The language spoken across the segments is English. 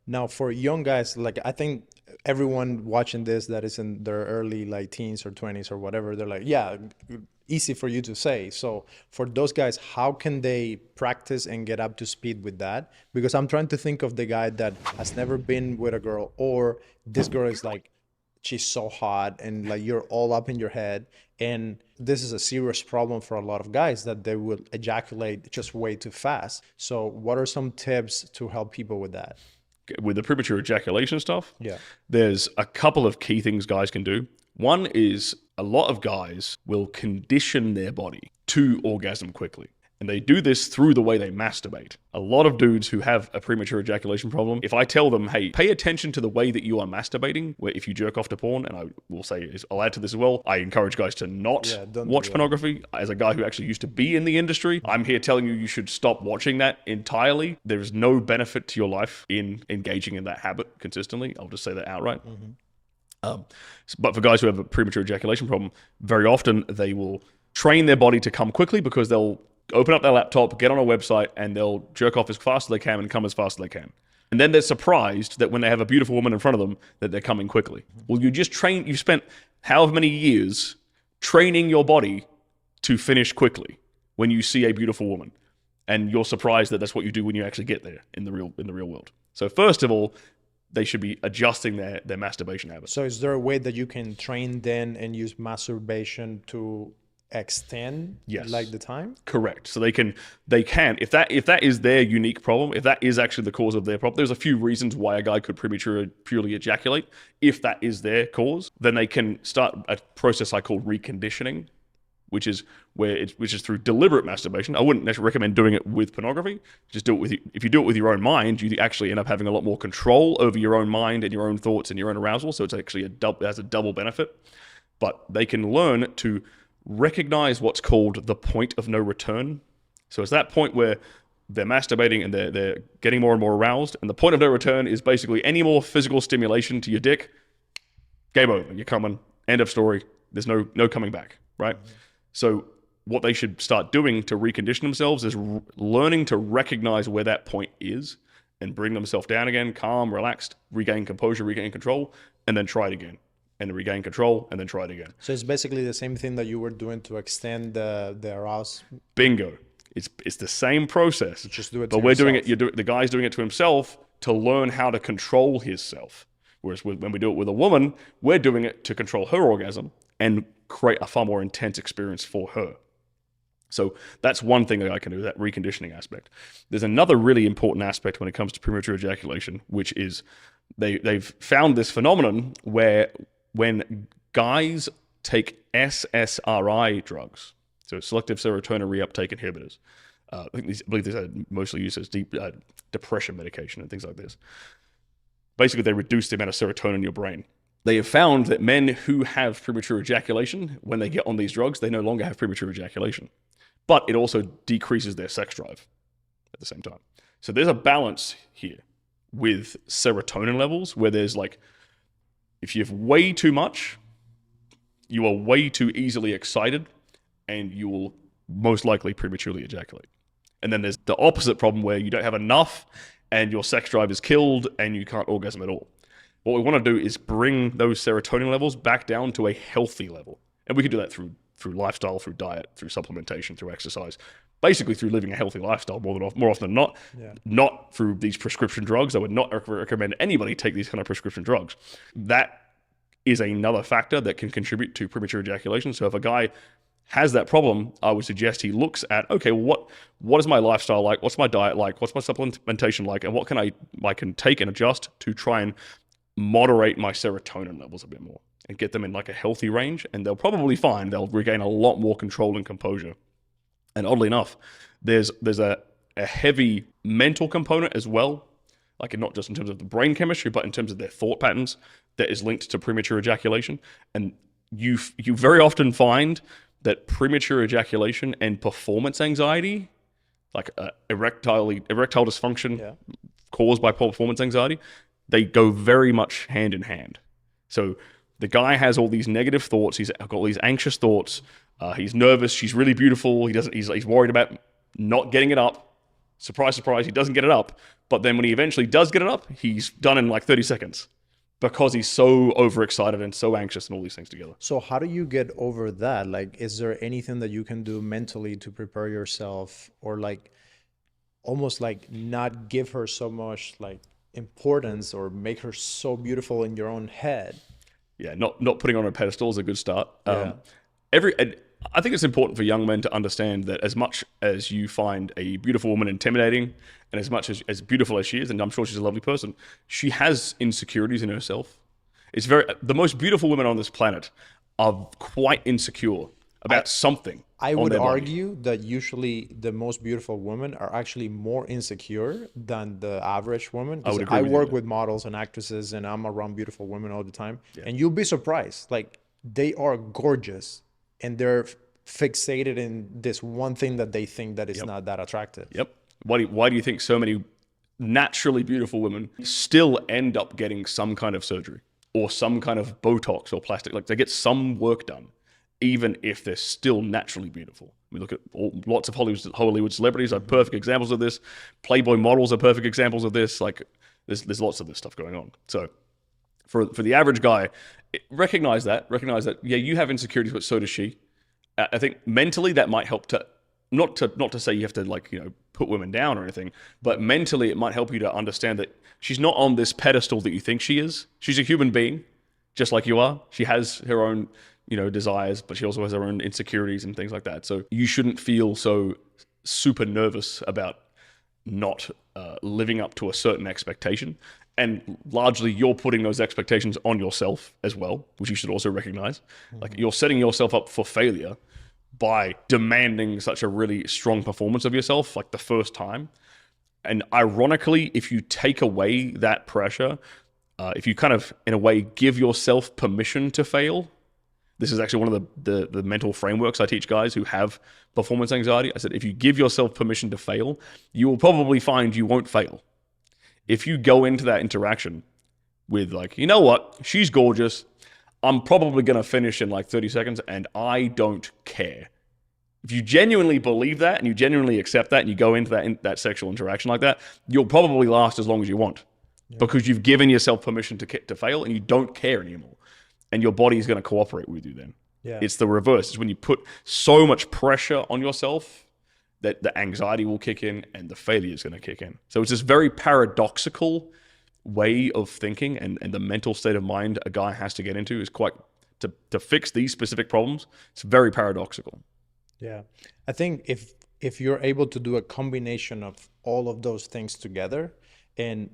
Now, for young guys, like I think everyone watching this that is in their early like teens or 20s or whatever, they're like, yeah, easy for you to say. So for those guys, how can they practice and get up to speed with that? Because I'm trying to think of the guy that has never been with a girl, or this girl is like, she's so hot and like you're all up in your head. And this is a serious problem for a lot of guys that they will ejaculate just way too fast. So what are some tips to help people with that? With the premature ejaculation stuff, Yeah. there's a couple of key things guys can do. One is a lot of guys will condition their body to orgasm quickly. And they do this through the way they masturbate. A lot of dudes who have a premature ejaculation problem, if I tell them, hey, pay attention to the way that you are masturbating, where if you jerk off to porn, and I will say, I'll add to this as well, I encourage guys to not Don't do watch that. pornography. As a guy who actually used to be in the industry, I'm here telling you should stop watching that entirely. There is no benefit to your life in engaging in that habit consistently. I'll just say that outright. But for guys who have a premature ejaculation problem, very often they will train their body to come quickly because they'll open up their laptop, get on a website, and they'll jerk off as fast as they can and come as fast as they can. And then they're surprised that when they have a beautiful woman in front of them, that they're coming quickly. Well, you spent however many years training your body to finish quickly when you see a beautiful woman. And you're surprised that that's what you do when you actually get there in the real world. So first of all, they should be adjusting their masturbation habits. So is there a way that you can train then and use masturbation to extend Yes. like the time? Correct. So they can if that is their unique problem, if that is actually the cause of their problem, there's a few reasons why a guy could purely ejaculate. If that is their cause, then they can start a process I call reconditioning, which is through deliberate masturbation. I wouldn't necessarily recommend doing it with pornography. Just do it if you do it with your own mind, you actually end up having a lot more control over your own mind and your own thoughts and your own arousal. So it's actually it has a double benefit. But they can learn to recognize what's called the point of no return. So it's that point where they're masturbating and they're getting more and more aroused, and the point of no return is basically any more physical stimulation to your dick, game over. You're coming. End of story. There's no coming back, right? So what they should start doing to recondition themselves is learning to recognize where that point is and bring themselves down again, calm, relaxed, regain composure, regain control, and then try it again. And then regain control, and then try it again. So it's basically the same thing that you were doing to extend the arouse. Bingo. It's the same process. Just do it but to we're yourself. doing it. The guy's doing it to himself to learn how to control himself. Whereas when we do it with a woman, we're doing it to control her orgasm and create a far more intense experience for her. So that's one thing that I can do, that reconditioning aspect. There's another really important aspect when it comes to premature ejaculation, which is they've found this phenomenon where when guys take SSRI drugs, so selective serotonin reuptake inhibitors, I believe these are mostly used as depression medication and things like this. Basically, they reduce the amount of serotonin in your brain. They have found that men who have premature ejaculation, when they get on these drugs, they no longer have premature ejaculation. But it also decreases their sex drive at the same time. So there's a balance here with serotonin levels where there's like, if you have way too much, you are way too easily excited and you will most likely prematurely ejaculate. And then there's the opposite problem where you don't have enough and your sex drive is killed and you can't orgasm at all. What we want to do is bring those serotonin levels back down to a healthy level. And we can do that through lifestyle, through diet, through supplementation, through exercise, basically through living a healthy lifestyle more often than not, not through these prescription drugs. I would not recommend anybody take these kind of prescription drugs. That is another factor that can contribute to premature ejaculation. So if a guy has that problem, I would suggest he looks at, okay, well, what is my lifestyle like? What's my diet like? What's my supplementation like? And what can I can take and adjust to try and moderate my serotonin levels a bit more and get them in like a healthy range. And they'll probably find they'll regain a lot more control and composure. And oddly enough, there's a heavy mental component as well, like not just in terms of the brain chemistry, but in terms of their thought patterns that is linked to premature ejaculation. And you very often find that premature ejaculation and performance anxiety, like erectile dysfunction caused by performance anxiety, they go very much hand in hand. So the guy has all these negative thoughts. He's got all these anxious thoughts. He's nervous. She's really beautiful. He's worried about not getting it up. Surprise, surprise, he doesn't get it up. But then when he eventually does get it up, he's done in like 30 seconds because he's so overexcited and so anxious and all these things together. So how do you get over that? Like, is there anything that you can do mentally to prepare yourself, or like almost like not give her so much like importance, or make her so beautiful in your own head? Yeah, not putting on a pedestal is a good start. Yeah. And I think it's important for young men to understand that as much as you find a beautiful woman intimidating, and as much as beautiful as she is, and I'm sure she's a lovely person, she has insecurities in herself. The most beautiful women on this planet are quite insecure about something I on would their body. argue that usually the most beautiful women are actually more insecure than the average woman. I would 'Cause agree I with you work there. with models and actresses, and I'm around beautiful women all the time. And you'll be surprised. Like, they are gorgeous, and they're fixated in this one thing that they think that is not that attractive. Yep. Why do you think so many naturally beautiful women still end up getting some kind of surgery or some kind of Botox or plastic? Like, they get some work done, even if they're still naturally beautiful. We look at lots of Hollywood celebrities are perfect examples of this. Playboy models are perfect examples of this. Like, there's lots of this stuff going on. So for the average guy, recognize that. Yeah, you have insecurities, but so does she. I think mentally that might help to not to say you have to, like, put women down or anything, but mentally it might help you to understand that she's not on this pedestal that you think she is. She's a human being, just like you are. She has her own, desires, but she also has her own insecurities and things like that. So you shouldn't feel so super nervous about not living up to a certain expectation. And largely, you're putting those expectations on yourself as well, which you should also recognize. Like, you're setting yourself up for failure by demanding such a really strong performance of yourself, like the first time. And ironically, if you take away that pressure, if you kind of, in a way, give yourself permission to fail, this is actually one of the mental frameworks I teach guys who have performance anxiety. I said, if you give yourself permission to fail, you will probably find you won't fail. If you go into that interaction with, like, you know what, she's gorgeous, I'm probably going to finish in like 30 seconds and I don't care. If you genuinely believe that and you genuinely accept that and you go into that sexual interaction like that, you'll probably last as long as you want, because you've given yourself permission to fail and you don't care anymore. And your body is going to cooperate with you then. Yeah. It's the reverse. It's when you put so much pressure on yourself that the anxiety will kick in and the failure is going to kick in. So it's this very paradoxical way of thinking, and the mental state of mind a guy has to get into is quite, to fix these specific problems, it's very paradoxical. Yeah. I think if you're able to do a combination of all of those things together, and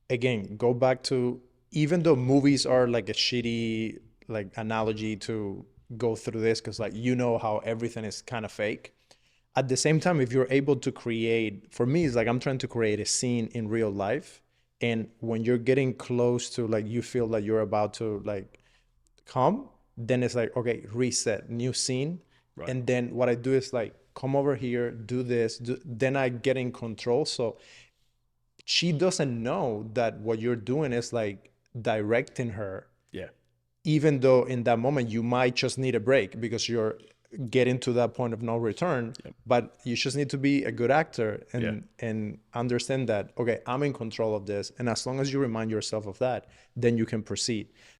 again, go back to, even though movies are like a shitty like analogy to go through this, because like how everything is kind of fake. At the same time, if you're able to create, for me, it's like I'm trying to create a scene in real life. And when you're getting close to, like, you feel like you're about to like come, then it's like, okay, reset, new scene. Right. And then what I do is like, come over here, do this, then I get in control. So she doesn't know that what you're doing is like directing her. Yeah. Even though in that moment you might just need a break because you're getting to that point of no return. Yep. But you just need to be a good actor and Yeah. and understand that, okay, I'm in control of this. And as long as you remind yourself of that, then you can proceed.